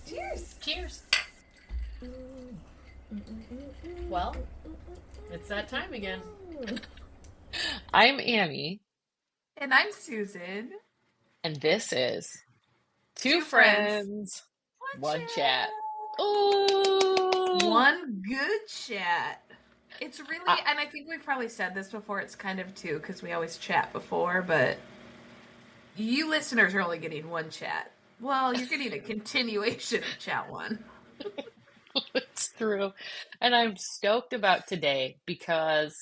Cheers. Cheers. Well, it's that time again. I'm Annie, And I'm Susan. and this is Two Friends. Friends, One One Chat. Ooh! One good chat. It's really, and I think we've probably said this before, it's kind of two, because we always chat before, but you listeners are only getting one chat. Well, you're getting a continuation of chat one. It's true. And I'm stoked about today because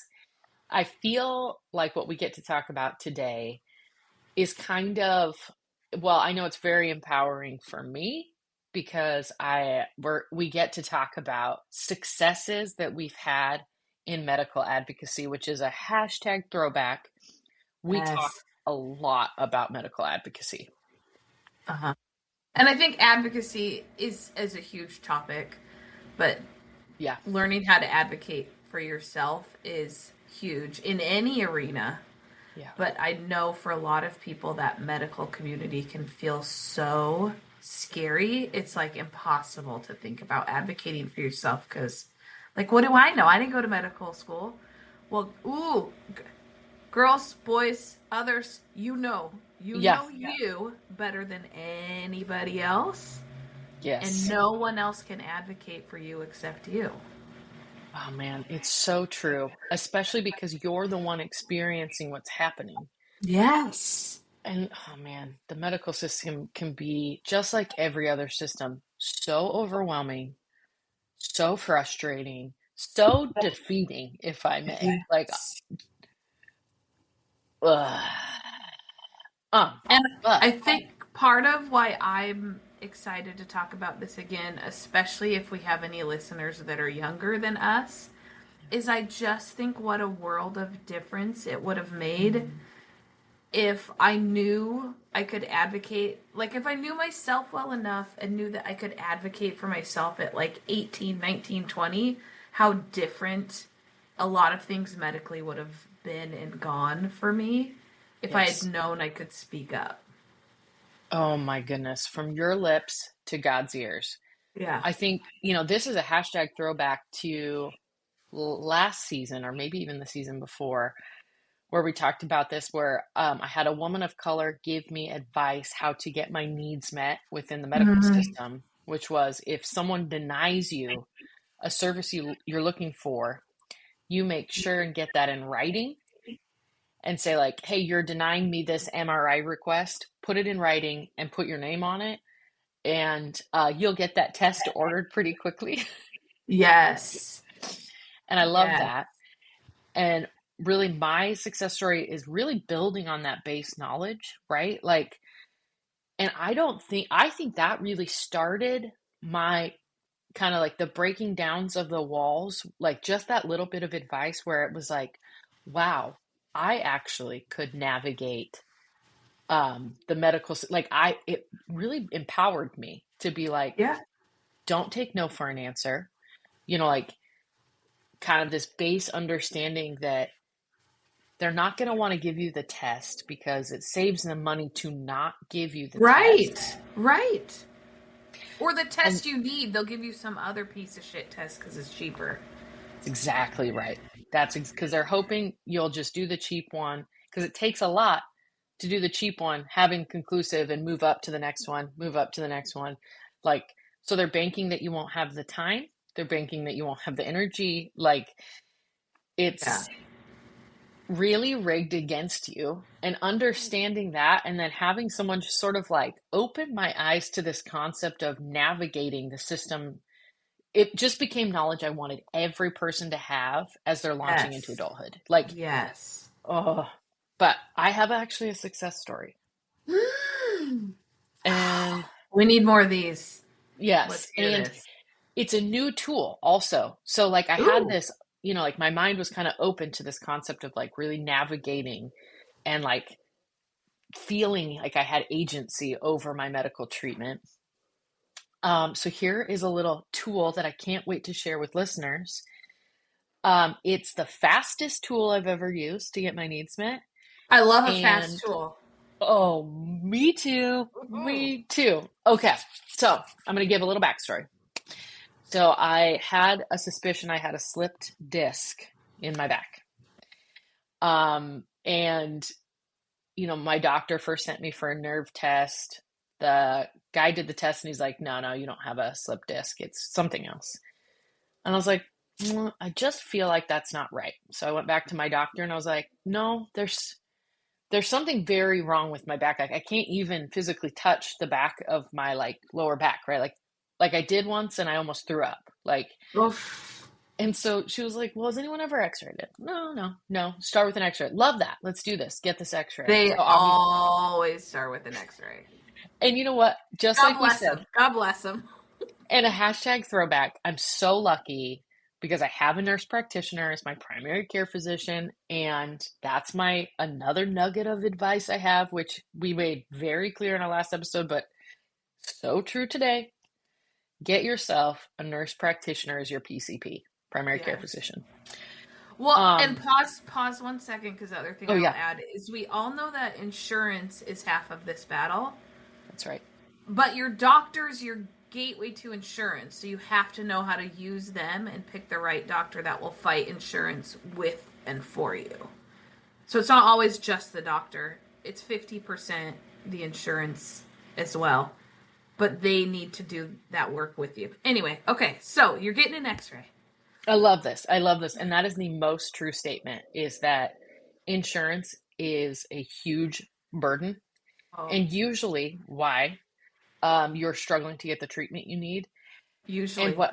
I feel like what we get to talk about today is kind of, well, I know it's very empowering for me because we get to talk about successes that we've had in medical advocacy, which is a hashtag throwback. We talk Yes. a lot about medical advocacy. Uh-huh. And I think advocacy is a huge topic, but Yeah. learning how to advocate for yourself is huge in any arena. Yeah. But I know for a lot of people that medical community can feel so scary. It's like impossible to think about advocating for yourself because, like, what do I know? I didn't go to medical school. Well, girls, boys, others, you know Yeah. you better than anybody else. Yes. And no one else can advocate for you except you. Oh man, it's so true, especially because you're the one experiencing what's happening. Yes. And oh man, the medical system can be just like every other system, so overwhelming, so frustrating, so defeating, if I may. Like, ugh. And But I think part of why I'm excited to talk about this again, especially if we have any listeners that are younger than us, is I just think what a world of difference it would have made if I knew I could advocate, like if I knew myself well enough and knew that I could advocate for myself at like 18, 19, 20, how different a lot of things medically would have been and gone for me if I had yes. known I could speak up. Oh my goodness, from your lips to God's ears. Yeah. I think, this is a hashtag throwback to last season or maybe even the season before where we talked about this, where I had a woman of color give me advice how to get my needs met within the medical system, which was if someone denies you a service you're looking for, you make sure and get that in writing and say like, hey, you're denying me this MRI request, put it in writing and put your name on it. And you'll get that test ordered pretty quickly. Yes. And I love Yeah. that. And really my success story is really building on that base knowledge, right? Like, and I think that really started my kind of like the breaking downs of the walls, like just that little bit of advice where it was like, wow, I actually could navigate the medical, like it really empowered me to be like, Yeah. don't take no for an answer, like kind of this base understanding that they're not going to want to give you the test because it saves them money to not give you the test. Right. Or the test you need, they'll give you some other piece of shit test because it's cheaper. That's exactly right. That's because they're hoping you'll just do the cheap one because it takes a lot to do the cheap one, having conclusive and move up to the next one, move up to the next one. Like, so they're banking that you won't have the time. They're banking that you won't have the energy. Like, it's really rigged against you, and understanding that and then having someone just sort of like open my eyes to this concept of navigating the system. It just became knowledge I wanted every person to have as they're launching into adulthood. Like, yes. oh, but I have actually a success story. And we need more of these. yes, Let's hear and this. it's a new tool also. So like I had this, like my mind was kind of open to this concept of like really navigating and like feeling like I had agency over my medical treatment. So here is a little tool that I can't wait to share with listeners. It's the fastest tool I've ever used to get my needs met. I love a fast And tool. oh, me too. Woohoo. Me too. Okay, so I'm going to give a little backstory. So I had a suspicion I had a slipped disc in my back. And my doctor first sent me for a nerve test. The guy did the test and he's like, no, you don't have a slipped disc. It's something else. And I was like, I just feel like that's not right. So I went back to my doctor and I was like, no, there's something very wrong with my back. Like I can't even physically touch the back of my like lower back, right? Like I did once and I almost threw up. Like, Oof. and so she was like, well, has anyone ever x-rayed it? No. Start with an x-ray. Love that. Let's do this. Get this x-ray. They So obviously, always start with an X-ray. and you know what? Just God like we bless said, them. God bless them. and a hashtag throwback, I'm so lucky because I have a nurse practitioner as my primary care physician. And that's another nugget of advice I have, which we made very clear in our last episode, but so true today. Get yourself a nurse practitioner as your PCP, primary care Yes. physician. Well, and pause 1 second, because the other thing I will add is we all know that insurance is half of this battle. That's right. But your doctor's your gateway to insurance, so you have to know how to use them and pick the right doctor that will fight insurance with and for you. So it's not always just the doctor. It's 50% the insurance as well. But they need to do that work with you. Anyway, okay, so you're getting an x-ray. I love this. And that is the most true statement, is that insurance is a huge burden. Oh. And usually why you're struggling to get the treatment you need. Usually. And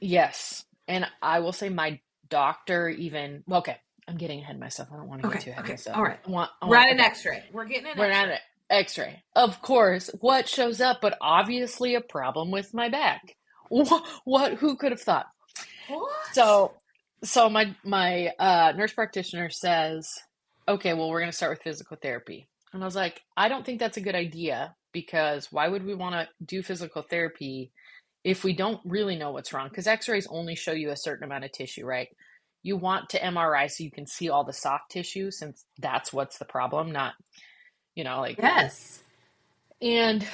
yes. And I will say my doctor okay, I'm getting ahead of myself. I don't want to get too ahead of myself. All right. We're at an x-ray. We're getting an x-ray. We're at an x-ray. Of course, what shows up, but obviously a problem with my back. Who could have thought? What? So my nurse practitioner says, okay, well, we're going to start with physical therapy. And I was like, I don't think that's a good idea, because why would we want to do physical therapy if we don't really know what's wrong? Because x-rays only show you a certain amount of tissue, right? You want to MRI so you can see all the soft tissue, since that's what's the problem, not, Yes. And,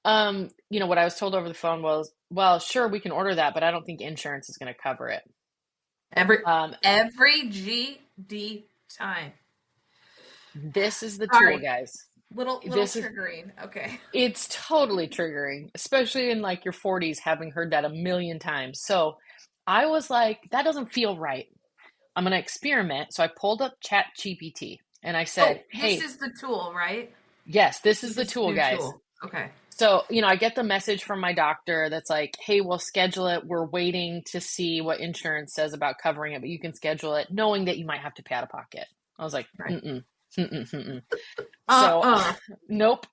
what I was told over the phone was, well, sure, we can order that, but I don't think insurance is going to cover it. Every GD time. This is the tool, guys. Little triggering. Okay. It's totally triggering, especially in like your 40s, having heard that a million times. So I was like, that doesn't feel right. I'm going to experiment. So I pulled up ChatGPT and I said, hey, this is the tool, right? Yes, this is the tool, guys. Okay. So, I get the message from my doctor that's like, hey, we'll schedule it. We're waiting to see what insurance says about covering it, but you can schedule it knowing that you might have to pay out of pocket. I was like, So, nope.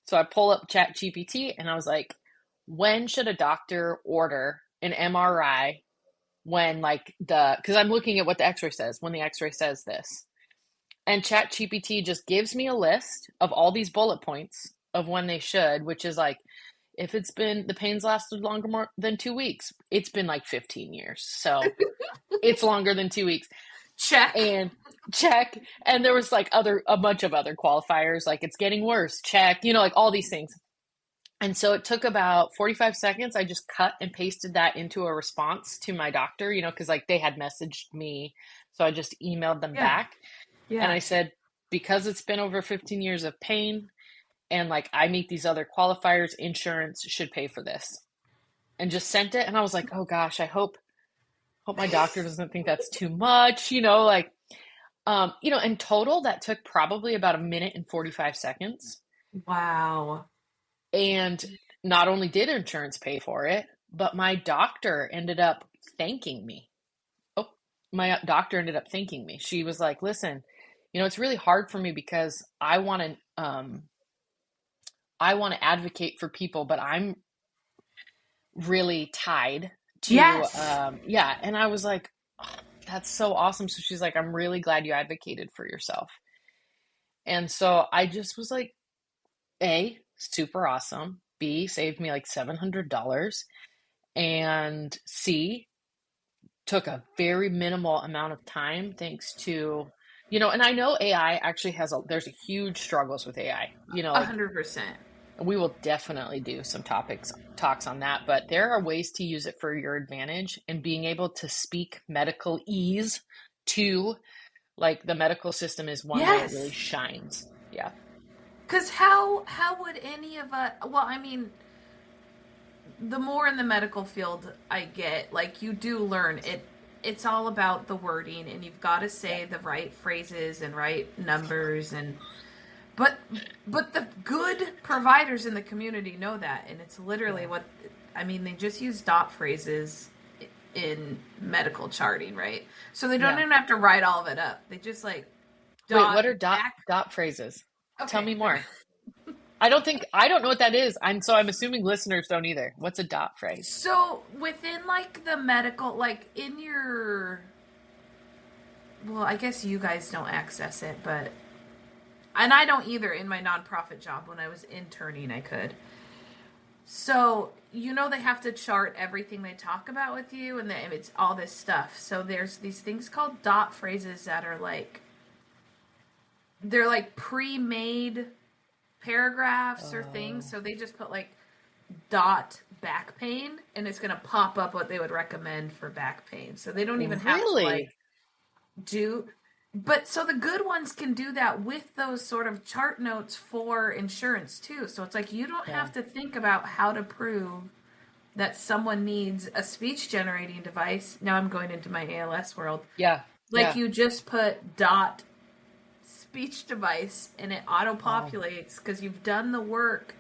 So I pull up ChatGPT and I was like, when should a doctor order an MRI when because I'm looking at what the x-ray says, when the x-ray says this. And ChatGPT just gives me a list of all these bullet points of when they should, which is like, if the pain's lasted more than 2 weeks, it's been like 15 years. So it's longer than 2 weeks. Check. And there was like a bunch of other qualifiers, like it's getting worse. Check, like all these things. And so it took about 45 seconds. I just cut and pasted that into a response to my doctor, because like they had messaged me. So I just emailed them back. Yeah. And I said, because it's been over 15 years of pain and like I meet these other qualifiers, insurance should pay for this. And just sent it. And I was like, oh gosh, I hope my doctor doesn't think that's too much, in total that took probably about a minute and 45 seconds. Wow. And not only did insurance pay for it, but my doctor ended up thanking me. She was like, listen, it's really hard for me because I want to advocate for people, but I'm really tied to, yes. And I was like, oh, that's so awesome. So she's like, I'm really glad you advocated for yourself. And so I just was like, A, super awesome. B, saved me like $700. And C, took a very minimal amount of time thanks to, and I know AI actually there's a huge struggles with AI, 100%. we will definitely do some talks on that, but there are ways to use it for your advantage, and being able to speak medical ease to like the medical system is one way it really Yes. shines. Yeah. Because how would any of us? Well, I mean, the more in the medical field I get, like you do learn it. It's all about the wording, and you've got to Yeah. say the right phrases and right numbers, and but but the good providers in the community know that, and it's literally Yeah. what I mean. They just use dot phrases in medical charting, right? So they don't Yeah. even have to write all of it up. They just like Wait, dot what are dot back. dot phrases? Tell Okay, me more. I don't know what that is. I'm assuming listeners don't either. What's a dot phrase? so within like the medical, like in your, well, I guess you guys don't access it, but and I don't either in my nonprofit job. When I was interning, I could. So, they have to chart everything they talk about with you, and it's all this stuff. So, there's these things called dot phrases that are like, they're like pre made paragraphs or things. Oh, So, they just put like dot back pain, and it's going to pop up what they would recommend for back pain. So, they don't even have to like really? do. But so the good ones can do that with those sort of chart notes for insurance too. So it's like you don't Yeah. have to think about how to prove that someone needs a speech generating device. Now I'm going into my ALS world. Yeah. Like Yeah. you just put dot speech device and it auto Oh, populates because you've done the work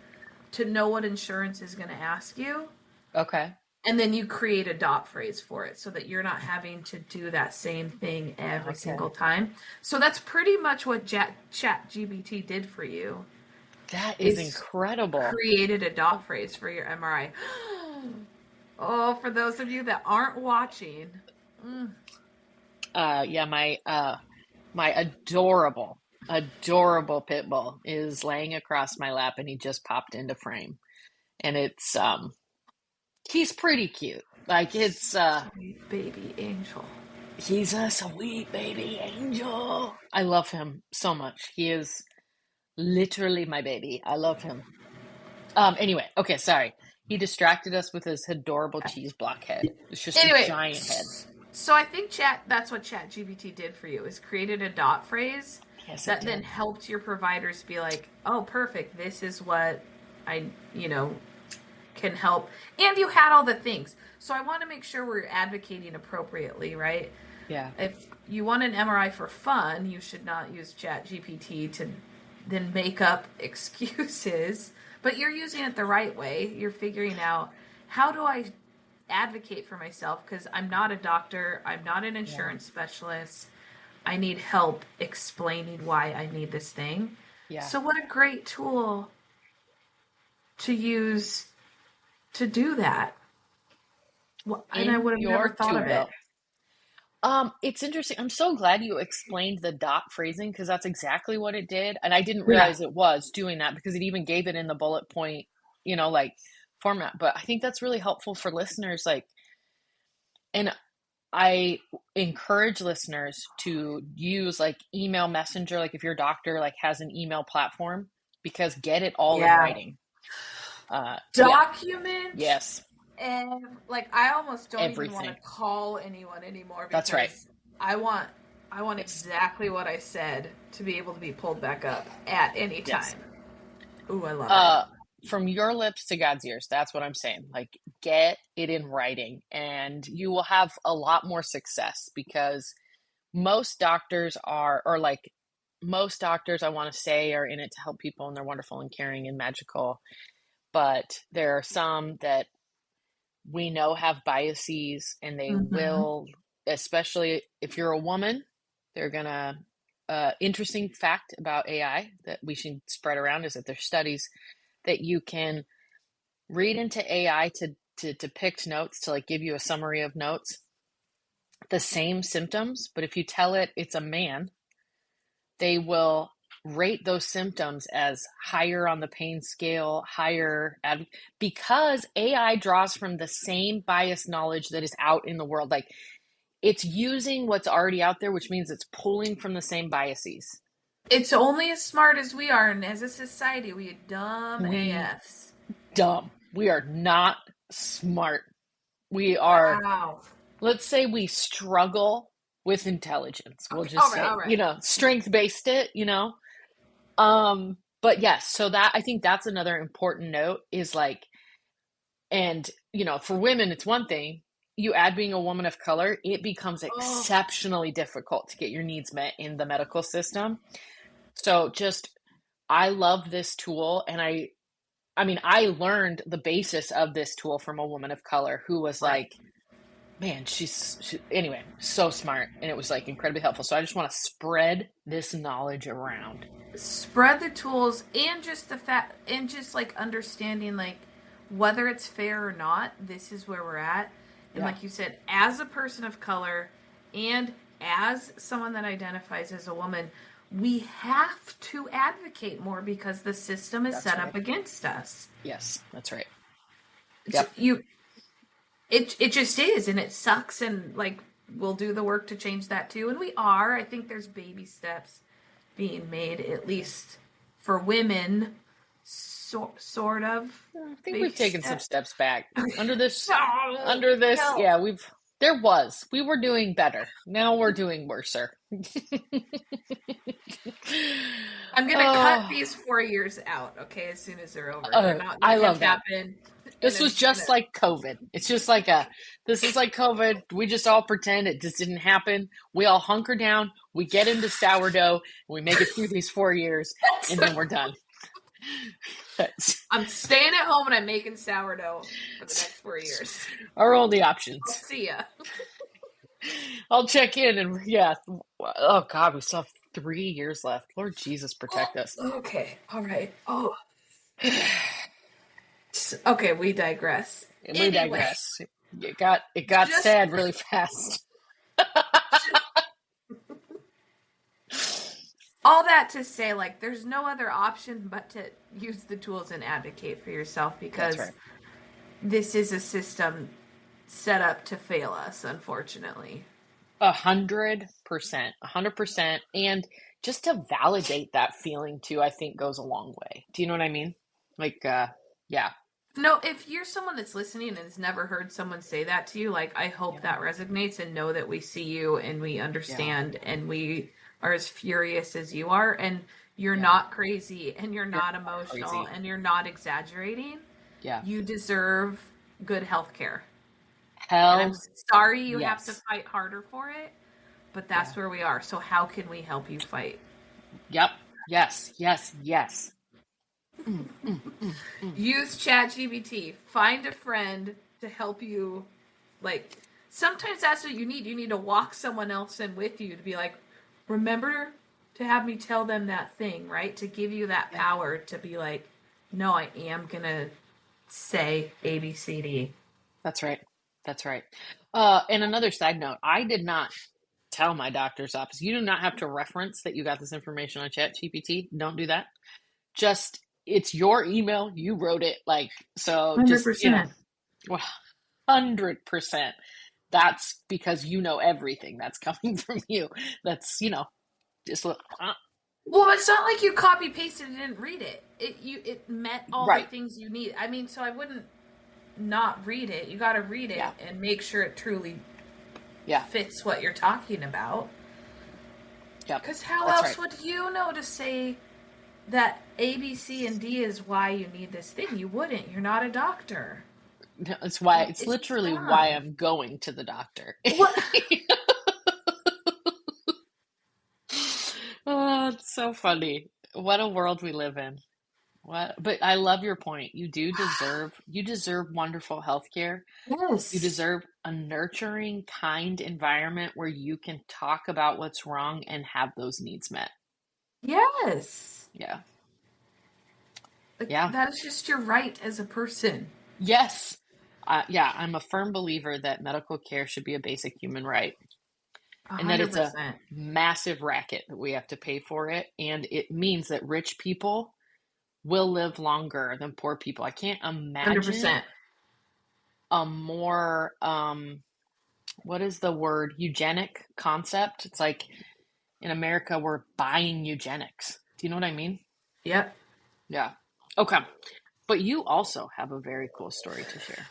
to know what insurance is going to ask you. okay. And then you create a dot phrase for it so that you're not having to do that same thing every Okay. single time. So that's pretty much what Chat GBT did for you. That is Is incredible. created a dot phrase for your MRI. Oh, for those of you that aren't watching, mm, Yeah, my adorable pit bull is laying across my lap, and he just popped into frame. And he's pretty cute. Like sweet baby angel. he's a sweet baby angel. I love him so much. He is literally my baby. I love him. Anyway, okay, sorry. He distracted us with his adorable cheese block head. It's just a Anyway, giant head. so I think that's what Chat GBT did for you is created a dot phrase Yes, it that then did. helped your providers be like, oh, perfect. This is what I, can help. And you had all the things. So I want to make sure we're advocating appropriately, right? Yeah. If you want an MRI for fun, you should not use Chat GPT to then make up excuses. But you're using it the right way. You're figuring out, how do I advocate for myself? Because I'm not a doctor, I'm not an Yeah. insurance specialist. I need help explaining why I need this thing. Yeah. So, what a great tool to use to do that. Well, and I In would have never your thought tool of it. belt. It's interesting. I'm so glad you explained the dot phrasing, because that's exactly what it did. And I didn't Yeah. realize it was doing that, because it even gave it in the bullet point, like format. But I think that's really helpful for listeners. Like, and I encourage listeners to use like email messenger, like if your doctor like has an email platform, because get it all in Yeah. writing. Yeah, Document, yes, and like I almost don't even want to everything. call anyone anymore That's right. because I want I want Yes, exactly what I said to be able to be pulled back up at any yes. time. Ooh, I love it. Uh, from your lips to God's ears. That's what I'm saying. Like, get it in writing, and you will have a lot more success, because most doctors are, or like most doctors, I want to say, are in it to help people, and they're wonderful and caring and magical. But there are some that we know have biases, and they Mm-hmm. will, especially if you're a woman, they're gonna. Interesting fact about AI that we should spread around is that there's studies that you can read into AI to depict notes, to like give you a summary of notes, the same symptoms, but if you tell it it's a man, they will rate those symptoms as higher on the pain scale, because AI draws from the same bias knowledge that is out in the world. Like it's using what's already out there, which means it's pulling from the same biases. It's only as smart as we are, and as a society, we are dumb We AFs. dumb. We are not smart. We are, Wow. let's say we struggle with intelligence. We'll Okay, just all right, say, all right. strength based it. But yes, so that I think that's another important note is like, and for women, it's one thing. You add being a woman of color, it becomes Oh, exceptionally difficult to get your needs met in the medical system. So just, I love this tool, and I mean, I learned the basis of this tool from a woman of color who was right. like, man, anyway, so smart. And it was like incredibly helpful. So I just want to spread this knowledge around. Spread the tools and just the fact and just like understanding like whether it's fair or not, this is where we're at. And Yeah, like you said, as a person of color and as someone that identifies as a woman, we have to advocate more because the system is that's set up right. against us. Yes, that's right. It's, Yep, it just is, and it sucks, and like we'll do the work to change that too, and we are. I think there's baby steps being made, at least for women, sort of I think baby we've taken some steps. steps back under this. No, Under this, no. yeah, we were doing better. Now we're doing worser. I'm gonna cut Oh, these 4 years out, okay, as soon as they're over. They're not I gonna have love that. happened, and This I'm was just gonna. just like COVID. It's just like this is like COVID. We just all pretend it just didn't happen. We all hunker down. We get into sourdough. We make it through these 4 years, and then we're done. That's I'm staying at home and I'm making sourdough for the next 4 years. our only I'll options. see ya. I'll check in and yeah. Oh God, we still have 3 years left. Lord Jesus, Oh, protect us. okay, all right. Oh, okay, we digress. We Anyway, digress. It got just, sad really fast. just all that to say, like, there's no other option but to use the tools and advocate for yourself That's because right. this is a system set up to fail us, unfortunately. 100%, 100%. And just to validate that feeling too, I think goes a long way. Do you know what I mean? Like, yeah, No, if you're someone that's listening and has never heard someone say that to you, like, I hope yeah, that resonates and know that we see you and we yeah, understand and we are as furious as you are and you're yeah. not crazy and you're You're not not emotional crazy. and you're not exaggerating. Yeah. You deserve good health care. And I'm Hell sorry you have to yes. fight harder for it, but Yeah. that's where we are. So how can we help you fight? Yep. Yes. Yes. Yes. Mm, mm, mm, mm. Use ChatGPT. Find a friend to help you. Like, sometimes that's what you need. You need to walk someone else in with you to be like, remember to have me tell them that thing, right? To give you that Yeah. power to be like, no, I am going to say ABCD. That's right. That's right. And another side note, I did not tell my doctor's office. You do not have to reference that you got this information on ChatGPT. Don't do that. Just it's your email. You wrote it. Like so. Just 100%. 100%. That's because you know everything that's coming from you. That's just look. Well, it's not like you copy pasted and didn't read it. It met all the Right. things you need. I mean, so I wouldn't not read it. You got to read it Yeah. and make sure it truly Yeah. fits what you're talking about. Yep. Because how That's else right. would you know to say that A, B, C, and D is why you need this thing? You wouldn't. You're not a doctor. It's why it's It's just literally why dumb. I'm going to the doctor. What? Oh, it's so funny. What a world we live in. What? But I love your point. You deserve wonderful health care. You Yes. deserve a nurturing, kind environment where you can talk about what's wrong and have those needs met. Yes. Yeah. Like, Yeah. that is just your right as a person. Yes. Yeah, I'm a firm believer that medical care should be a basic human right. and that it's a 100%. massive racket that we have to pay for it. And it means that rich people will live longer than poor people. I can't imagine 100%. a more, what is the word? Eugenic concept. It's like in America, we're buying eugenics. Do you know what I mean? Yep. Yeah. Okay. But you also have a very cool story to share.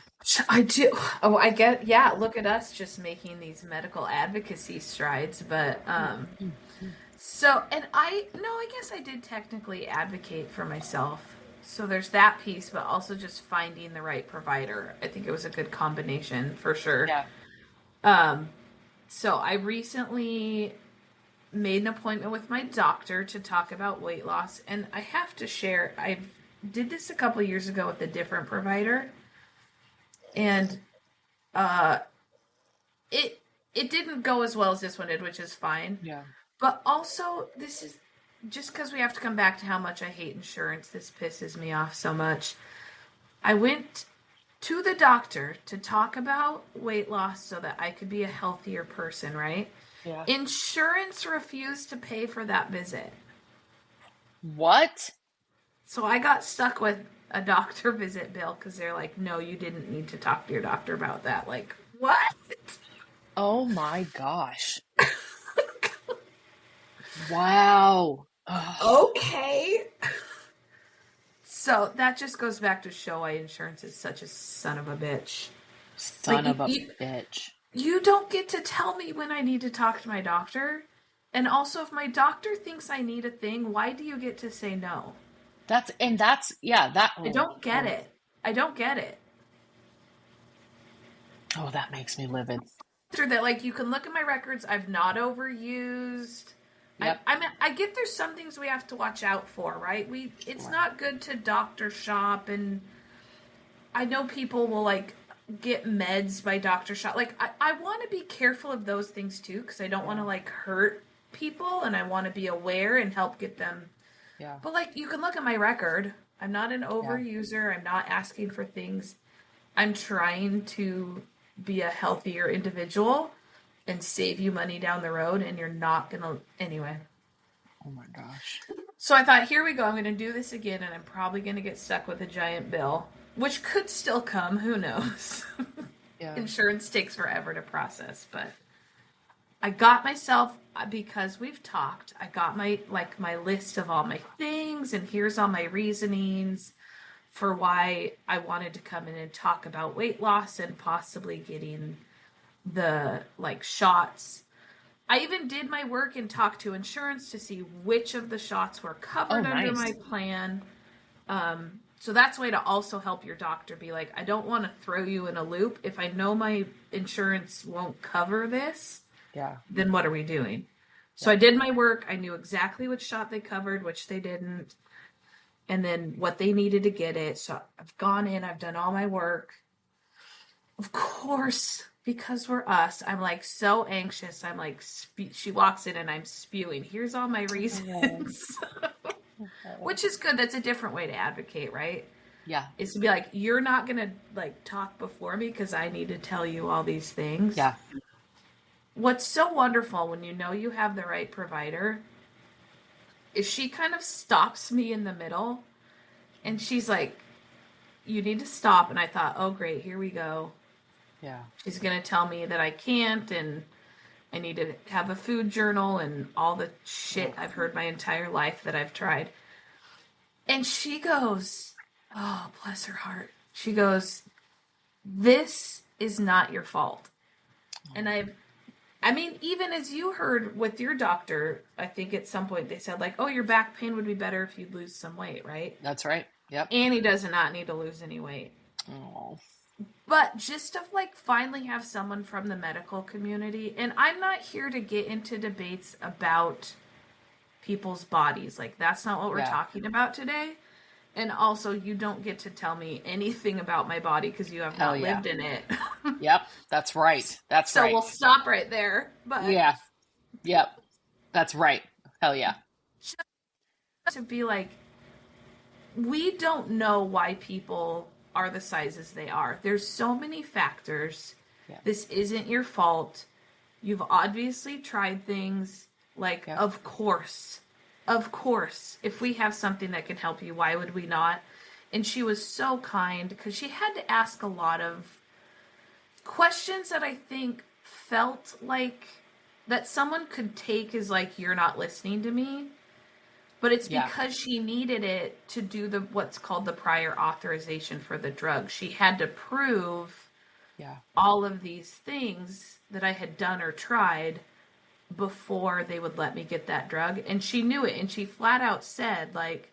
I do. Oh, I get, yeah, look at us just making these medical advocacy strides. But, so, and no, I guess I did technically advocate for myself. So there's that piece, but also just finding the right provider. I think it was a good combination for sure. Yeah. Um, so I recently made an appointment with my doctor to talk about weight loss, and I have to share, I did this a couple of years ago with a different provider, and uh, it it didn't go as well as this one did, which is fine. Yeah. But also, this is just because we have to come back to how much I hate insurance. This pisses me off so much. I went to the doctor to talk about weight loss so that I could be a healthier person, right? Yeah. Insurance refused to pay for that visit. What? So I got stuck with a doctor visit bill because they're like, no, you didn't need to talk to your doctor about that. Like, what? Oh my gosh. Wow. Ugh. Okay. So that just goes back to show why insurance is such a son of a bitch. Like, Son of a bitch. you don't get to tell me when I need to talk to my doctor. And also, if my doctor thinks I need a thing, why do you get to say no? Yeah, that, I don't get it. I don't get it. oh, that makes me livid. That, like, you can look at my records. I've not overused. Yep. I get there's some things we have to watch out for, right? It's Right. not good to doctor shop, and I know people will like get meds by doctor shop. Like, I want to be careful of those things too, because I don't want to Yeah. like hurt people, and I want to be aware and help get them. Yeah. But like, you can look at my record. I'm not an Yeah. overuser. I'm not asking for things. I'm trying to be a healthier individual and save you money down the road, and you're not gonna anyway. Oh my gosh. So I thought, here we go. I'm going to do this again, and I'm probably going to get stuck with a giant bill, which could still come. Who knows? Yeah. Insurance takes forever to process, but I got myself, because we've talked, I got my list of all my things, and here's all my reasonings for why I wanted to come in and talk about weight loss and possibly getting the like shots. I even did my work and talked to insurance to see which of the shots were Oh, covered under my nice. plan. So that's a way to also help your doctor be like, I don't want to throw you in a loop. If I know my insurance won't cover this, Yeah. then what are we doing? So I did my work. I knew exactly which shot they covered, which they didn't, and then what they needed to get it. So I've gone in, I've done all my work. Of course, because we're us, I'm like so anxious. I'm like, she walks in and I'm spewing. Here's all my reasons, which is good. That's a different way to advocate, right? Yeah. Is to be like, you're not going to like talk before me because I need to tell you all these things. Yeah. What's so wonderful when you know you have the right provider is she kind of stops me in the middle and she's like, you need to stop. And I thought, oh, great, here we go. Yeah. She's going to tell me that I can't, and I need to have a food journal and all the shit I've heard my entire life that I've tried. And she goes, oh, bless her heart. She goes, this is not your fault. And I mean, even as you heard with your doctor, I think at some point they said like, oh, your back pain would be better if you'd lose some weight, right? That's right. Yep. Annie does not need to lose any weight. Oh. But just to like finally have someone from the medical community, and I'm not here to get into debates about people's bodies. Like, that's not what we're talking about today. And also, you don't get to tell me anything about my body because you have not lived in it. Yep. That's right. That's so right. we'll stop right there. But yeah. Yep. That's right. Hell yeah. just to be like, we don't know why people are the sizes they are. There's so many factors. Yeah. This isn't your fault. You've obviously tried things. Like, Yep. of course. Of course. If we have something that can help you, why would we not? And she was so kind because she had to ask a lot of questions that I think felt like that someone could take as like, you're not listening to me. But it's Yeah. because she needed it to do the what's called the prior authorization for the drug. She had to prove Yeah. all of these things that I had done or tried before they would let me get that drug. And she knew it. And she flat out said, like,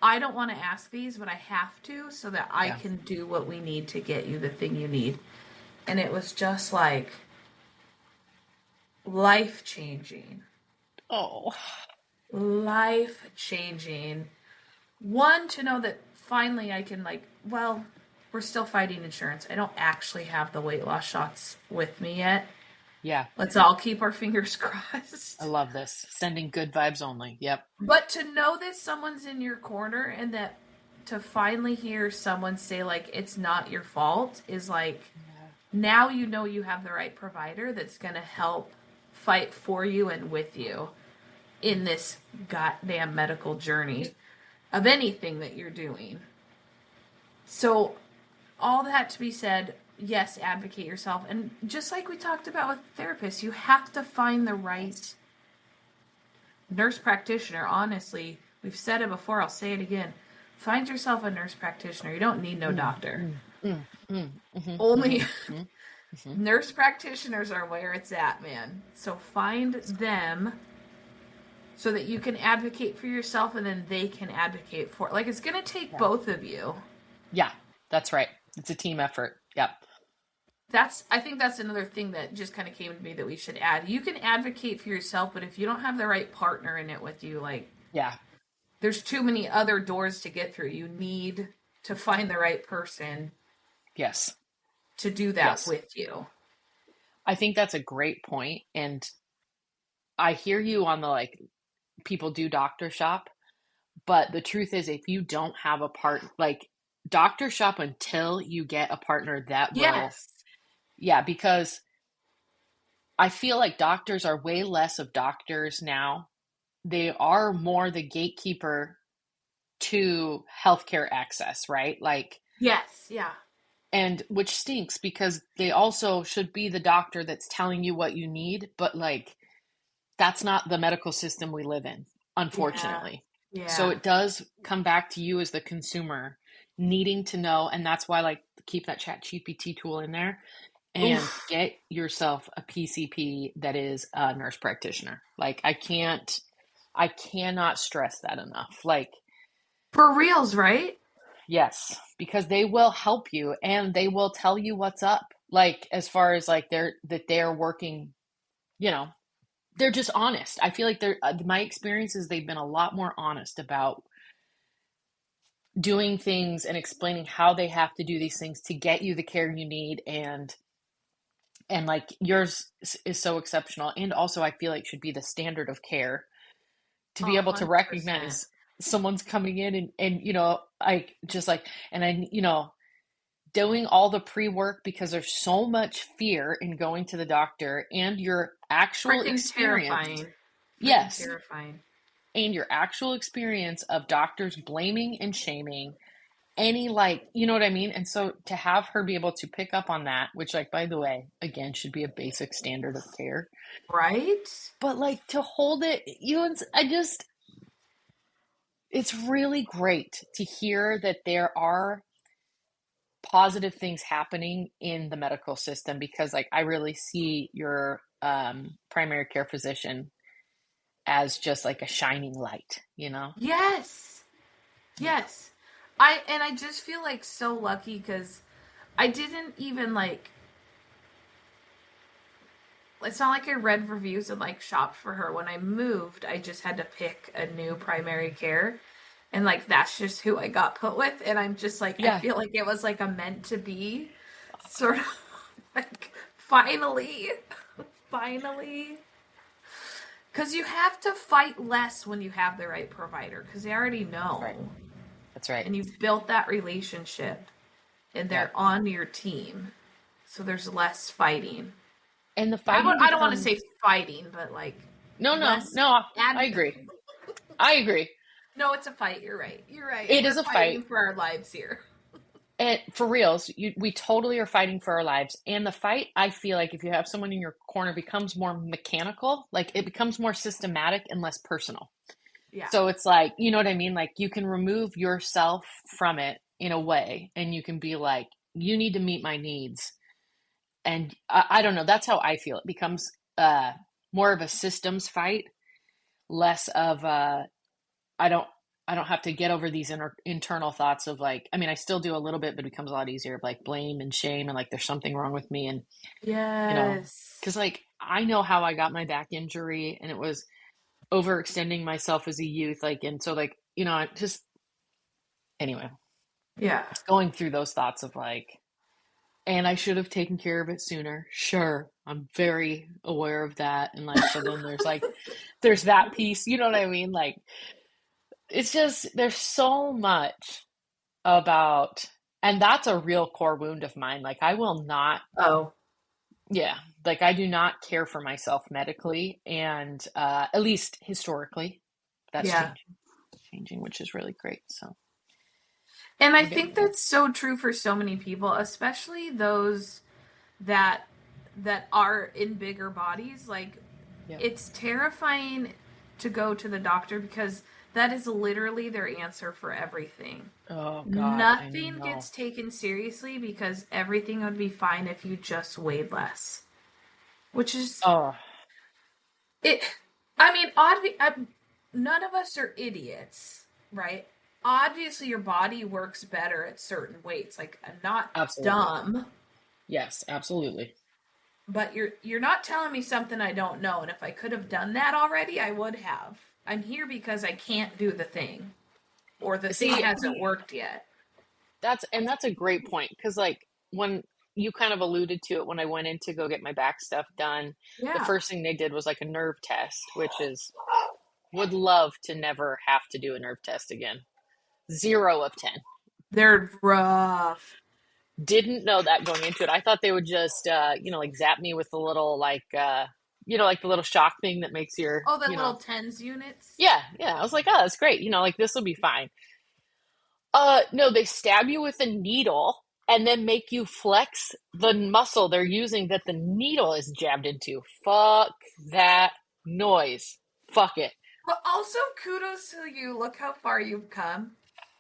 I don't want to ask these, but I have to so that I Yeah. can do what we need to get you the thing you need. And it was just like life changing. Oh, Life changing. One, to know that finally I can, like, well, we're still fighting insurance. I don't actually have the weight loss shots with me yet. yeah. Let's all keep our fingers I crossed. love this. Sending good vibes only. Yep. But to know that someone's in your corner and that to finally hear someone say, like, it's not your fault is like, Yeah. now you know you have the right provider that's going to help fight for you and with you in this goddamn medical journey of anything that you're doing. So, all that to be said, yes, advocate yourself. And just like we talked about with therapists, you have to find the right Yes. nurse practitioner. Honestly, we've said it before, I'll say it again. Find yourself a nurse practitioner. You don't need no Mm, doctor. mm, mm, mm, mhm, Only mhm, mhm, mhm. nurse practitioners are where it's at, man. So find them so that you can advocate for yourself and then they can advocate for it. Like, it's going to take Yeah. both of you. Yeah. That's right. It's a team effort. Yep. I think that's another thing that just kind of came to me that we should add. You can advocate for yourself, but if you don't have the right partner in it with you, like, Yeah. there's too many other doors to get through. You need to find the right person Yes. to do that Yes. with you. I think that's a great point. And I hear you on the like, people do doctor shop. But the truth is, if you don't have a like doctor shop until you get a partner that will, Yes. yeah, because I feel like doctors are way less of doctors now. They are more the gatekeeper to healthcare access, right? Like, Yes. Yeah. and which stinks because they also should be the doctor that's telling you what you need, but like, that's not the medical system we live in, Yeah. unfortunately. So Yeah. it does come back to you as the consumer needing to know, and that's why, like, keep that chat GPT tool in there and Oof. get yourself a PCP that is a nurse practitioner. Like, I cannot stress that enough. Like, For reals, right? yes, because they will help you and they will tell you what's up. Like, as far as like they're working, you know, they're just honest. I feel like my experience is they've been a lot more honest about doing things and explaining how they have to do these things to get you the care you need, and like yours is so exceptional, and also I feel like should be the standard of care to be able to 100%. recognize someone's coming in and like just like, and I doing all the pre-work because there's so much fear in going to the doctor and your actual Freaking experience. terrifying. Freaking Yes, terrifying. and your actual experience of doctors blaming and shaming any, like, you know what I mean? And so to have her be able to pick up on that, which, like, by the way, again, should be a basic standard of care, Right? but like to hold it, I just, it's really great to hear that there are positive things happening in the medical system, because like I really see your primary care physician as just like a shining light, you know? Yes. Yeah. Yes. I just feel like so lucky because I didn't even like it's not like I read reviews and like shopped for her. When I moved, I just had to pick a new primary care. And like that's just who I got put with. And I'm just like I Yeah. feel like it was like a meant to be sort of like finally. Finally. Because you have to fight less when you have the right provider because they already That's right. know. That's right. And you've built that relationship and Yeah. they're on your team. So there's less fighting. And the Yeah, fighting I don't want to say becomes, fighting, but like no, no, less no, I ad. agree. I agree. No, it's a fight. You're right. You're right. It is We're a fight. fighting for our lives here. And for reals, we totally are fighting for our lives. And the fight, I feel like if you have someone in your corner, becomes more mechanical, like it becomes more systematic and less personal. Yeah. So it's like, you know what I mean? Like you can remove yourself from it in a way, and you can be like, you need to meet my needs. And I don't know, that's how I feel. It becomes more of a systems fight, less of I don't I don't have to get over these internal thoughts of like, I mean, I still do a little bit, but it becomes a lot easier of like blame and shame and like there's something wrong with me. And, you know, Yes. because like I know how I got my back injury and it was overextending myself as a youth. Like, and so like, you know, I just, anyway, Yeah. going through those thoughts of like, and I should have taken care of it sooner. Sure. I'm very aware of that. And like, so then there's like, there's that piece, you know what I mean? Like, it's just, there's so much about, and that's a real core wound of mine. Like, I will not, Oh. yeah, like, I do not care for myself medically, and at least historically, that's Yeah. changing, which is really great. So, And I we're getting think there. that's so true for so many people, especially those that are in bigger bodies. Like Yeah. it's terrifying to go to the doctor because that is literally their answer for everything. Oh, God, I Nothing know. gets taken seriously because everything would be fine if you just weighed less. Which is Oh, it. I mean, none of us are idiots, right? Obviously, your body works better at certain weights. Like, I'm not absolutely. dumb, Yes, absolutely. but you're not telling me something I don't know. And if I could have done that already, I would have. I'm here because I can't do the thing, or the thing See, hasn't worked yet. that's a great point because like when you kind of alluded to it when I went in to go get my back stuff done, the Yeah, first thing they did was like a nerve test, which is would love to never have to do a nerve test again. 0 of 10. they're rough. Didn't know that going into it. I thought they would just like zap me with the little like like the little shock thing that makes your, Oh, the little tens units. yeah, yeah. I was like, oh, that's great. Like this will be fine. No, they stab you with a needle and then make you flex the muscle they're using that the needle is jabbed into. Fuck that noise. Fuck it. But also, kudos to you. Look how far you've come.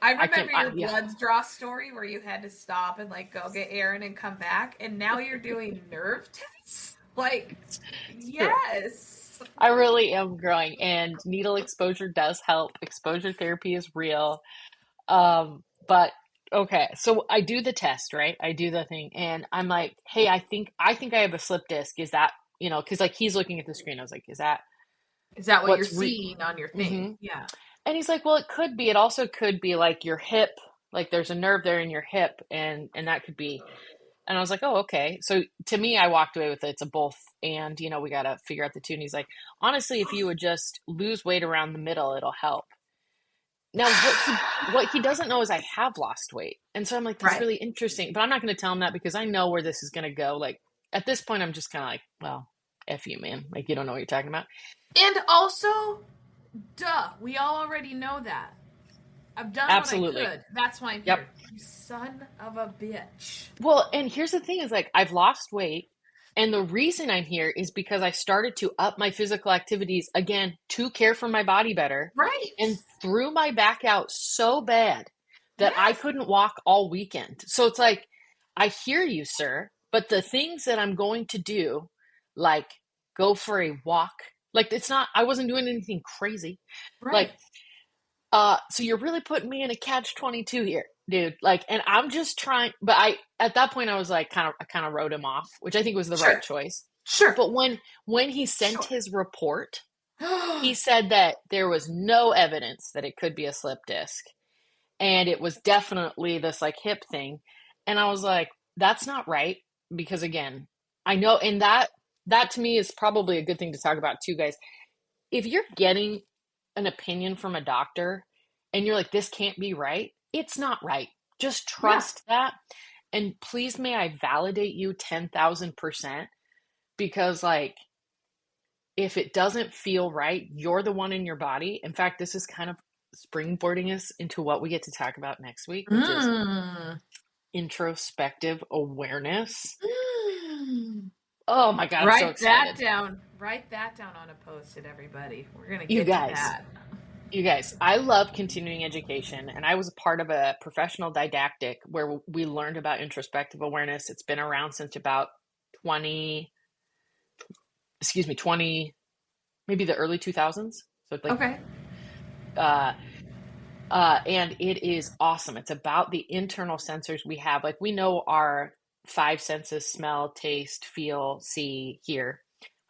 I I can, remember your yeah, blood draw story where you had to stop and like go get Aaron and come back, and now you're doing nerve tests. Like, it's true. yes, I really am growing, and needle exposure does help. Exposure therapy is real. But okay, so I do the test, right? I do the thing, and I'm like, hey, I think I have a slip disc. Is that, because like he's looking at the screen. I was like, is that is that what you're what's re? seeing on your thing? Mm-hmm. Yeah. And he's like, well, it could be. It also could be like your hip, like there's a nerve there in your hip, and that could be. And I was like, oh, okay. So to me, I walked away with it. It's a both, and we got to figure out the two. And he's like, honestly, if you would just lose weight around the middle, it'll help. Now, what he doesn't know is I have lost weight, and so I'm like, that's Right. really interesting. But I'm not going to tell him that because I know where this is going to go. Like at this point, I'm just kind of like, well, f you, man. Like you don't know what you're talking about. And also, duh, we all already know that. I've done what I Absolutely. could. That's why I'm Yep. here. You son of a bitch. Well, and here's the thing is like I've lost weight, and the reason I'm here is because I started to up my physical activities again to care for my body better Right. and threw my back out so bad that I Yes. couldn't walk all weekend. So it's like I hear you, sir, but the things that I'm going to do, like go for a walk, like it's not I wasn't doing anything crazy. Like Right. so you're really putting me in a catch-22 here, dude. Like, and I'm just trying, but at that point I was like, I kind of wrote him off, which I think was the right Sure. choice. Sure. But when he sent Sure. his report, he said that there was no evidence that it could be a slip disc, and it was definitely this like hip thing. And I was like, that's not right because again, I know, and that to me is probably a good thing to talk about too, guys. If you're getting an opinion from a doctor and you're like, this can't be right, it's not right. Just Yeah. trust that. And please, may I validate you 10,000%. because like if it doesn't feel right, you're the one in your body. In fact, this is kind of springboarding us into what we get to talk about next week, which is Mm. introspective awareness. Mm. Oh my God, I'm so Write that excited. down. Write that down on a post-it, everybody. We're going to You get to guys, that. you guys, I love continuing education, and I was a part of a professional didactic where we learned about introspective awareness. It's been around since about 20, 20, maybe the early 2000s. So it's like, Okay. uh, and it is awesome. It's about the internal sensors we have. Like we know our five senses: smell, taste, feel, see, hear.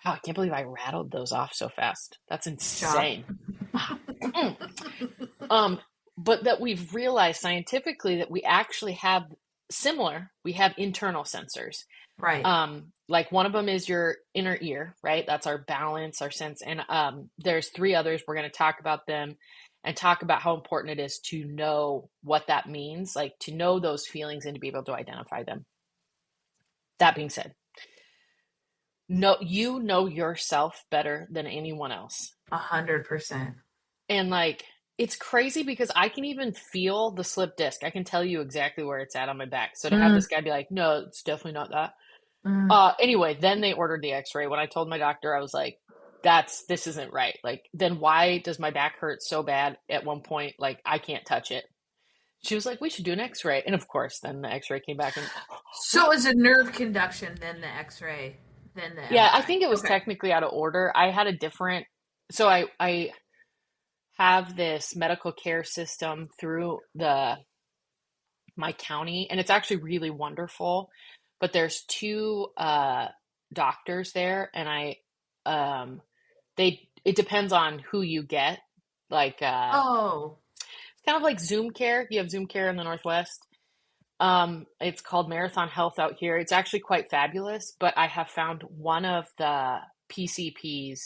Wow, I can't believe I rattled those off so fast. That's Good job. insane. Wow. Um, but that we've realized scientifically that we actually have we have internal sensors. Right. Like one of them is your inner ear, right? That's our balance, our sense. And there's three others. We're going to talk about them and talk about how important it is to know what that means, like to know those feelings and to be able to identify them. That being said, no, you know yourself better than anyone else. 100%. And like, it's crazy because I can even feel the slip disc. I can tell you exactly where it's at on my back. So to have Mm. this guy be like, no, it's definitely not that. Mm. Anyway, then they ordered the x-ray. When I told my doctor, I was like, this isn't right. Like, then why does my back hurt so bad at one point? Like, I can't touch it. She was like, we should do an x-ray. And of course, then the x-ray came back and, So is a nerve conduction, then the X-ray, then the yeah, I MRI. think it was Okay. technically out of order. I had a different, so I have this medical care system through my county, and it's actually really wonderful. But there's two doctors there, and it depends on who you get. Like Oh. it's kind of like Zoom Care. You have Zoom Care in the Northwest. It's called Marathon Health out here. It's actually quite fabulous, but I have found one of the PCPs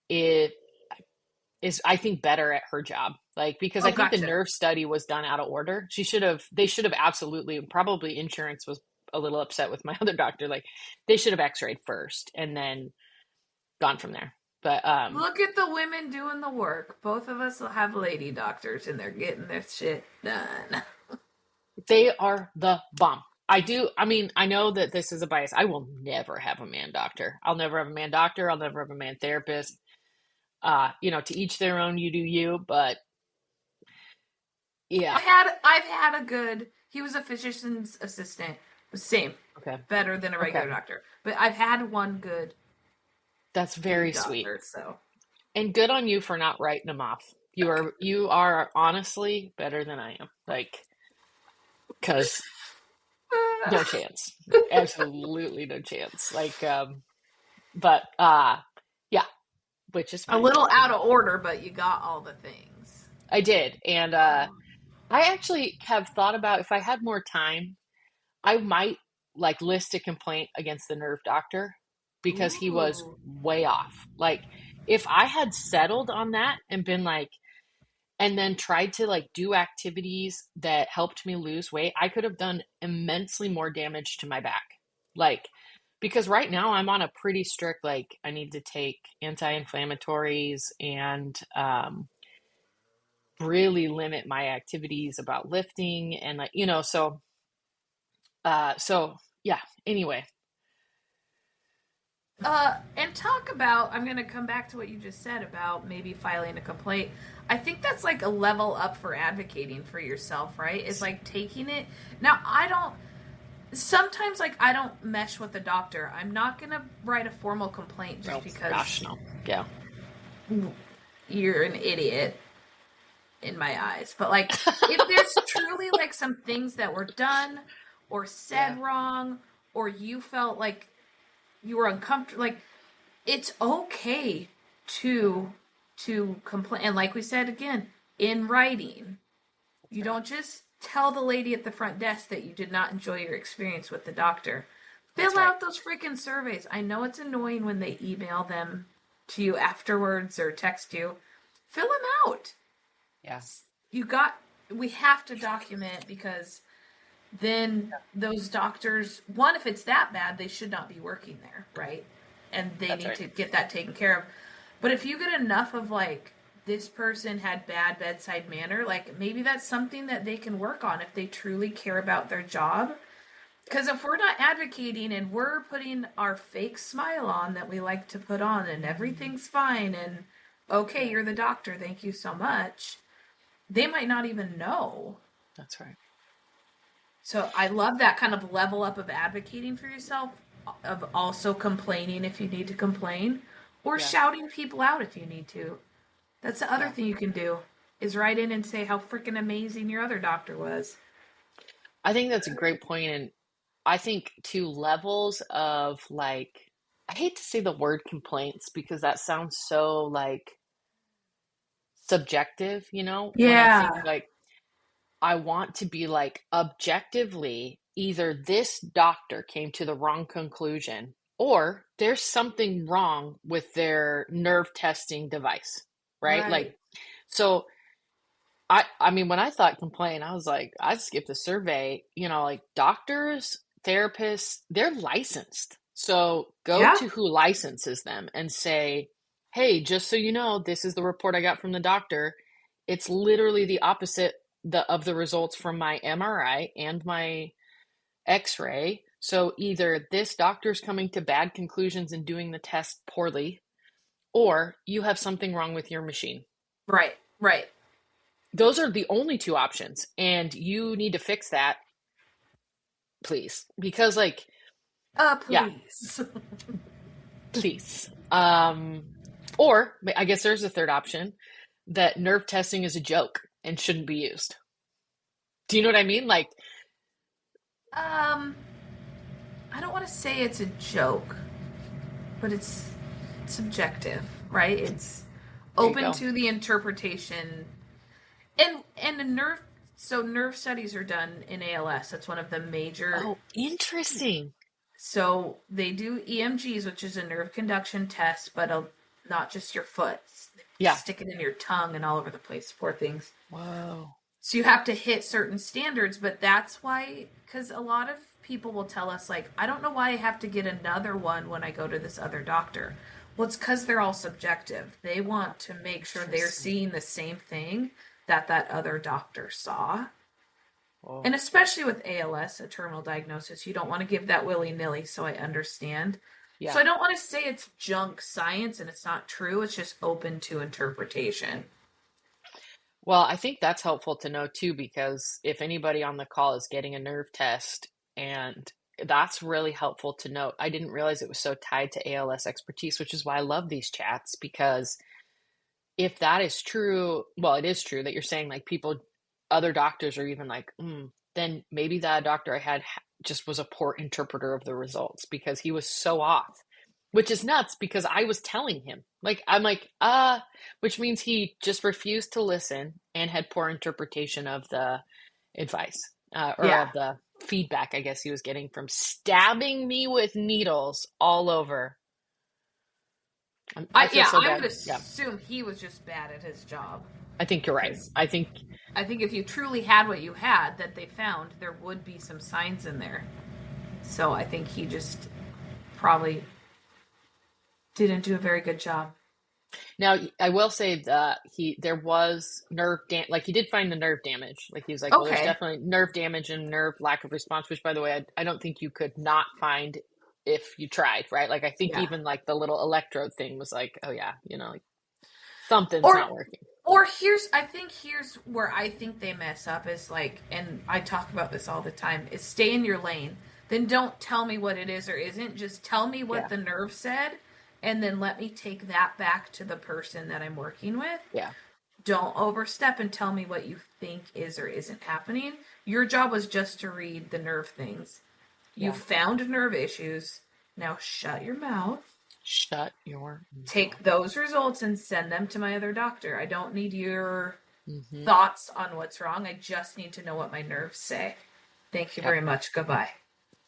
it is I think better at her job. Like because Oh, I think the gotcha. nerve study was done out of order. They should have absolutely probably insurance was a little upset with my other doctor. Like they should have x-rayed first and then gone from there. But Look at the women doing the work. Both of us will have lady doctors, and they're getting their shit done. they are the bomb. I mean, I know that this is a bias. I will never have a man doctor. I'll never have a man doctor. I'll never have a man therapist. To each their own, you do you, but yeah. I've had a good. He was a physician's assistant. Same, Okay. better than a Okay. regular doctor. But I've had one good That's dude very sweet. doctor. So And good on you for not writing them off. You are honestly better than I am. Like, cause no chance. Absolutely no chance. Like, but yeah, which is a fine. little out of order, but you got all the things. I did. And I actually have thought about if I had more time, I might like list a complaint against the nerve doctor because he was Ooh. way off. Like, if I had settled on that and been like, and then tried to like do activities that helped me lose weight, I could have done immensely more damage to my back. Like, because right now I'm on a pretty strict, like, I need to take anti inflammatories and really limit my activities about lifting and, like, so yeah, anyway. And talk about, I'm going to come back to what you just said about maybe filing a complaint. I think that's like a level up for advocating for yourself, right? It's like taking it. Now, sometimes like I don't mesh with the doctor. I'm not going to write a formal complaint just Oh, gosh, because no. Yeah. you're an idiot in my eyes. But like, if there's truly like some things that were done or said Yeah. wrong, or you felt like you were uncomfortable, like it's okay to complain. And like we said again, in writing, you don't just tell the lady at the front desk that you did not enjoy your experience with the doctor. That's Fill right. out those freaking surveys. I know it's annoying when they email them to you afterwards or text you. Fill them out. Yeah. You got. We have to document because then those doctors, one, if it's that bad, they should not be working there, right? and they That's need right. to get that taken care of. But if you get enough of like, this person had bad bedside manner, like maybe that's something that they can work on if they truly care about their job. Because if we're not advocating and we're putting our fake smile on that we like to put on and everything's fine and okay, Yeah, you're the doctor, thank you so much, they might not even know. that's right. So I love that kind of level up of advocating for yourself, of also complaining if you need to complain, or Yeah, shouting people out if you need to. That's the other yeah. thing you can do is write in and say how freaking amazing your other doctor was. I think that's a great point, and I think to levels of like, I hate to say the word complaints because that sounds so like subjective, when I think Yeah, like I want to be like objectively either this doctor came to the wrong conclusion or there's something wrong with their nerve testing device, right? Like, right. so I mean, when I thought complain, I was like, I skipped the survey. Like doctors, therapists, they're licensed. So go Yeah, to who licenses them and say, hey, just so you know, this is the report I got from the doctor. It's literally the opposite of the results from my MRI and my X-ray. So either this doctor's coming to bad conclusions and doing the test poorly, or you have something wrong with your machine. right, right. Those are the only two options, and you need to fix that, please, because like, yeah, Please. please. Or I guess there's a third option, that nerve testing is a joke and shouldn't be used. Do you know what I mean? Like, um, I don't want to say it's a joke, but it's subjective, right? It's there you open go. to the interpretation. And the nerve studies are done in ALS. That's one of the major. Oh, interesting. So they do EMGs, which is a nerve conduction test, but not just your foot. Yeah. Stick it in your tongue and all over the place. Poor things. Whoa. So you have to hit certain standards, but that's why, because a lot of people will tell us, like, I don't know why I have to get another one when I go to this other doctor. Well, it's because they're all subjective. They want to make sure they're Interesting. seeing the same thing that other doctor saw. Whoa. And especially with ALS, a terminal diagnosis, you don't want to give that willy nilly, so I understand. So Yeah. I don't want to say it's junk science and it's not true, it's just open to interpretation. Well, I think that's helpful to know too, because if anybody on the call is getting a nerve test, and that's really helpful to note. I didn't realize it was so tied to ALS expertise, which is why I love these chats, because if that is true, well, it is true that you're saying like people, other doctors are even like, then maybe that doctor I had just was a poor interpreter of the results because he was so off, which is nuts because I was telling him, like, I'm like, which means he just refused to listen and had poor interpretation of the advice, or Yeah. of the feedback, I guess he was getting from stabbing me with needles all over. I feel so I would bad. Yeah. assume he was just bad at his job. I think you're right. Because I think, I think if you truly had what you had that they found, there would be some signs in there. So I think he just probably didn't do a very good job. now I will say that there was like he did find the nerve damage. Like he was like, well, there's Okay. definitely nerve damage and nerve lack of response, which by the way, I don't think you could not find if you tried, right? Like I think Yeah. even like the little electrode thing was like, oh yeah, like something's Or not working. here's where I think they mess up is like, and I talk about this all the time, is stay in your lane. Then don't tell me what it is or isn't. Just tell me what Yeah. the nerve said, and then let me take that back to the person that I'm working with. Yeah. Don't overstep and tell me what you think is or isn't happening. Your job was just to read the nerve things. You Yeah. found nerve issues. Now shut your mouth. Shut your Take mouth. those results and send them to my other doctor. I don't need your Mm-hmm. thoughts on what's wrong. I just need to know what my nerves say. Thank you Yep. very much. Goodbye.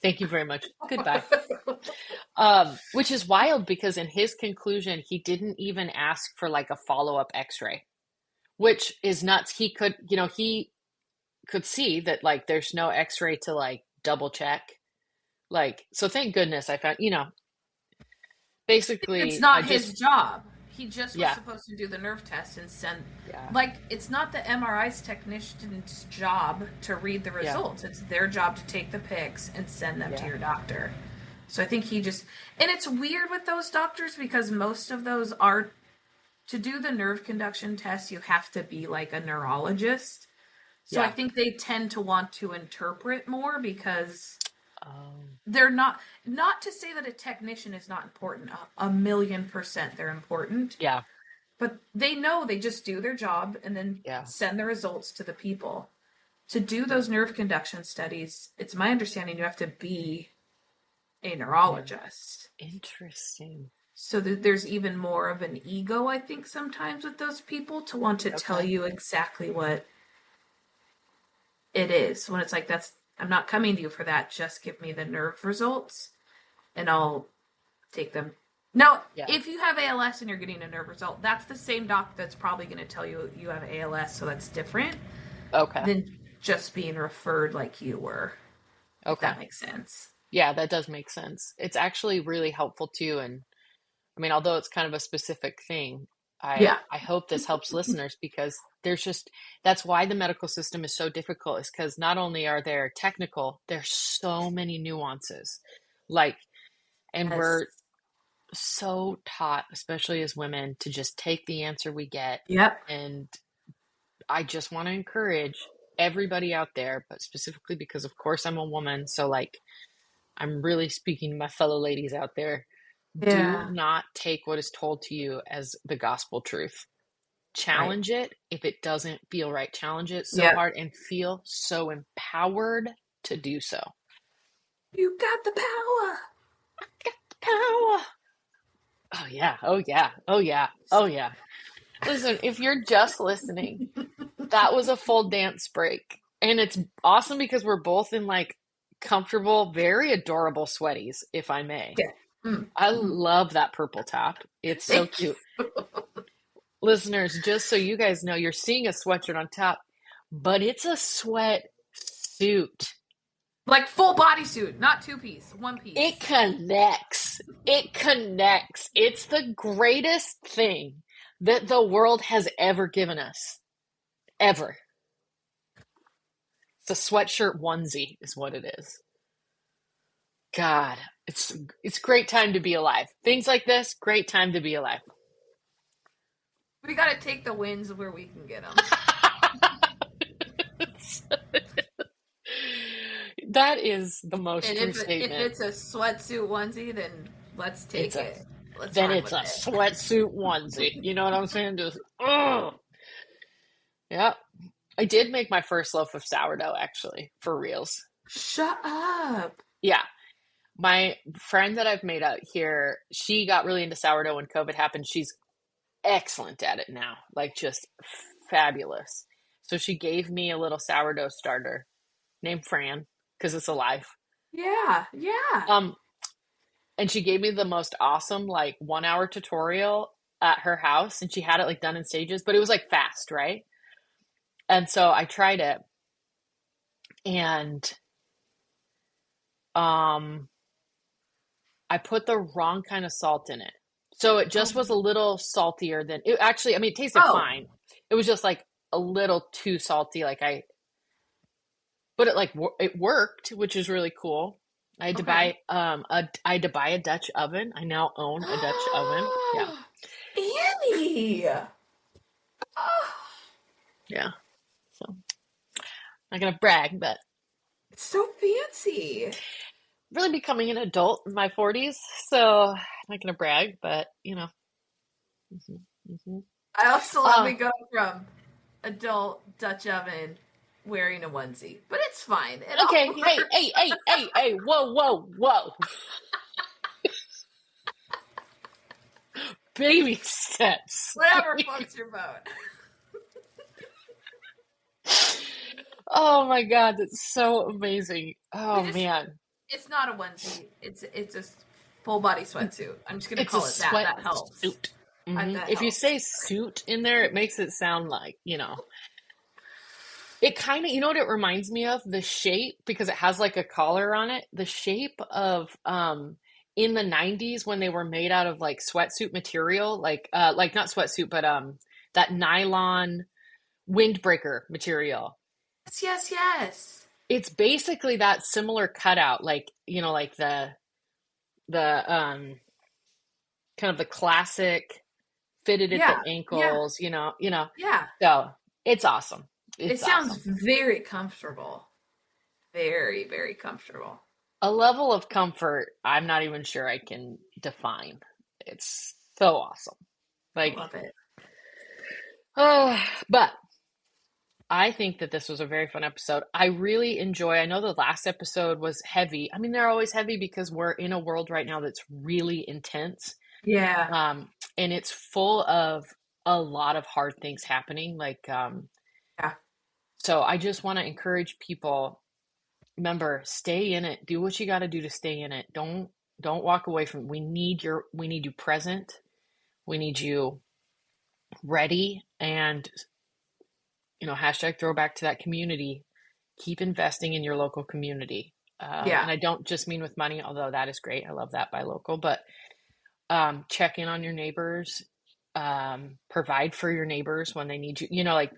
Thank you very much. Goodbye. Which is wild because in his conclusion, he didn't even ask for like a follow-up x-ray, which is nuts. He could see that like there's no x-ray to like double check. Like, so thank goodness I found, It's Basically, I not his just, job. He just was yeah, supposed to do the nerve test and send, yeah, like, it's not the MRI's technician's job to read the yeah, results. It's their job to take the pics and send them to yeah, your doctor. So I think he just, and it's weird with those doctors because most of those are, to do the nerve conduction test, you have to be like a neurologist. So I yeah. think they tend to want to interpret more because Um, they're not to say that a technician is not important. A million percent they're important. yeah, But they know they just do their job and then yeah, send the results to the people. To do yeah, those nerve conduction studies, it's my understanding you have to be a yeah. neurologist. Interesting. So that there's even more of an ego, I think, sometimes with those people to want to tell Okay. you exactly what it is. When it's like, that's, I'm not coming to you for that. Just give me the nerve results and I'll take them. Now, Yeah. if you have ALS and you're getting a nerve result, that's the same doc that's probably going to tell you you have ALS, so that's different Okay. than just being referred like you were, if Okay. that makes sense. Yeah, that does make sense. It's actually really helpful too. And I mean, although it's kind of a specific thing, Yeah. I hope this helps listeners because there's just, that's why the medical system is so difficult, is because not only are there technical, there's so many nuances. Like, and Yes. we're so taught, especially as women, to just take the answer we get. Yep. And I just want to encourage everybody out there, but specifically because, of course, I'm a woman. So, like, I'm really speaking to my fellow ladies out there. Do Yeah. not take what is told to you as the gospel truth. Right. Challenge it if it doesn't feel right. Challenge it so Yep. hard and feel so empowered to do so. You got the power. Power. Oh, yeah. Oh, yeah. Oh, yeah. Oh, yeah. Listen, if you're just listening, that was a full dance break. And it's awesome because we're both in like comfortable, very adorable sweaties, if I may. Yeah. Mm. I Mm. love that purple top. It's so Thank you. cute. Listeners, just so you guys know, you're seeing a sweatshirt on top, but it's a sweat suit. Like full bodysuit, not two piece, one It piece. connects. It connects. It's the greatest thing that the world has ever given us. Ever. It's a sweatshirt onesie, is what it is. God, it's great time to be alive. Things like this, great time to be alive. We got to take the wins where we can get them. That is the most And true if statement. it's a sweatsuit onesie, then let's It's take a it. Let's then run it's with a it. sweatsuit onesie. You know what I'm saying? Just yeah. I did make my first loaf of sourdough actually, for reals. Shut up. Yeah. My friend that I've made out here, she got really into sourdough when COVID happened. She's excellent at it now, like just fabulous. So she gave me a little sourdough starter named Fran because it's alive. Yeah, yeah. Um, and she gave me the most awesome like 1 hour tutorial at her house, and she had it like done in stages, but it was like fast, right? And so I tried it, and um, I put the wrong kind of salt in it. So it just Oh, was a little saltier than it actually, I mean, it tasted oh, fine. It was just like a little too salty. But it like it worked, which is really cool. I had to okay. buy I had to buy a Dutch oven. I now own a Dutch oven. Yeah. Annie. Oh, Yeah. So I'm not gonna brag, but it's so fancy. really becoming an adult in my 40s. So I'm not gonna brag, but you know. Hmm. Hmm. I also let Uh, me go from adult Dutch oven wearing a onesie, but it's fine. It all okay. Hey, works. hey, hey, hey, hey. Whoa, whoa, whoa. Baby steps. Whatever floats your boat. Oh my God, that's so amazing. We Oh just man. it's not a onesie. It's a full body sweatsuit. I'm just gonna It's a call it that. sweat That helps. suit. Hmm. That If you helps. say suit in there, it makes it sound like, it kind of, you know what it reminds me of? The shape, because it has like a collar on it, the shape of in the 90s when they were made out of like sweatsuit material, like not sweatsuit, but that nylon windbreaker material. Yes, yes, yes. It's basically that similar cutout, like, like the kind of the classic fitted at the Yeah, yeah, ankles, yeah. So it's awesome. It It's sounds awesome. very comfortable. Very, very comfortable. A level of comfort I'm not even sure I can define. It's so awesome. I Like, love it. oh, but I think that this was a very fun episode. I really I know the last episode was heavy. I mean, they're always heavy because we're in a world right now that's really intense. Yeah, And it's full of a lot of hard things happening. yeah, So I just want to encourage people, remember, stay in it. Do what you got to do to stay in it. Don't walk away from it. We need you present. We need you ready, and hashtag throwback to that community. Keep investing in your local community. yeah, And I don't just mean with money, although that is great. I love that by local, but check in on your neighbors, provide for your neighbors when they need you, like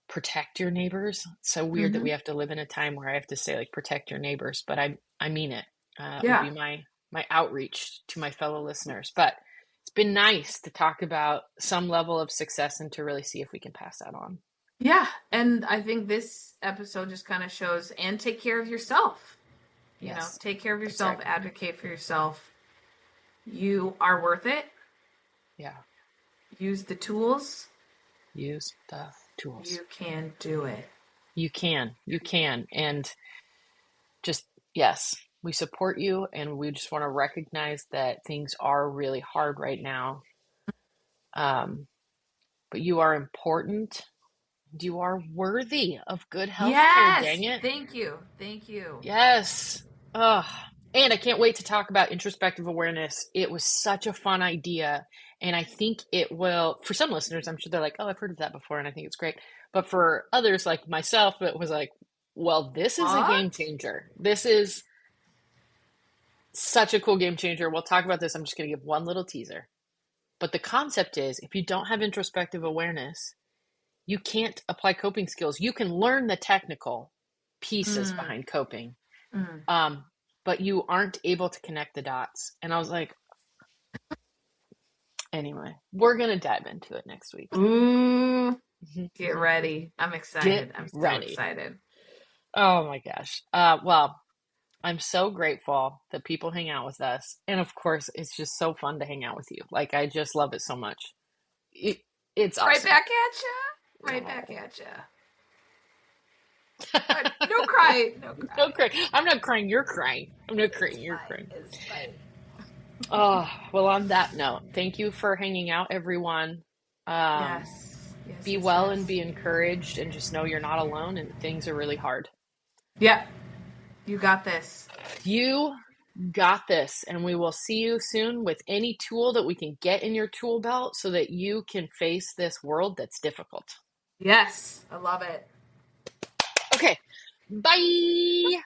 protect your neighbors. It's so weird that we hmm, have to live in a time where I have to say like protect your neighbors, but I mean it. Would yeah, be my outreach to my fellow listeners. But it's been nice to talk about some level of success and to really see if we can pass that on. yeah. And I think this episode just kind of shows and take care of yourself. Yes, Take care of that's yourself, right. advocate for yourself. You are worth it. Yeah, Use the tools. use the tools. You can do it. You can, and just yes, we support you, and we just want to recognize that things are really hard right now. Um, but you are important. You are worthy of good health care, Yes. dang it. Thank you. Thank you. Yes. Oh, and I can't wait to talk about introspective awareness. It was such a fun idea. And I think it will, for some listeners, I'm sure they're like, oh, I've heard of that before, and I think it's great. But for others like myself, it was like, well, this is a game What? changer. This is such a cool game changer. We'll talk about this. I'm just going to give one little teaser. But the concept is if you don't have introspective awareness, you can't apply coping skills. You can learn the technical pieces Mm, behind coping, mm. um, but you aren't able to connect the dots. And I was like, anyway, we're going to dive into it next week. Ooh, get ready. I'm Get excited. I'm so ready. excited. Oh my gosh. Well, I'm so grateful that people hang out with us. And of course, it's just so fun to hang out with you. Like, I just love it so much. It, it's Right awesome. back at ya. Right back Oh. at ya. No cry. No No cry. crying. I'm not crying. You're crying. I'm not crying. It's You're fine. crying. It's fine. Oh, well, on that note, thank you for hanging out, everyone. Um, Yes. Yes, be yes, well and yes. be encouraged, and just know you're not alone, and things are really hard. Yep. You got this. You got this, and we will see you soon with any tool that we can get in your tool belt so that you can face this world that's difficult. Yes. I love it. Okay, bye.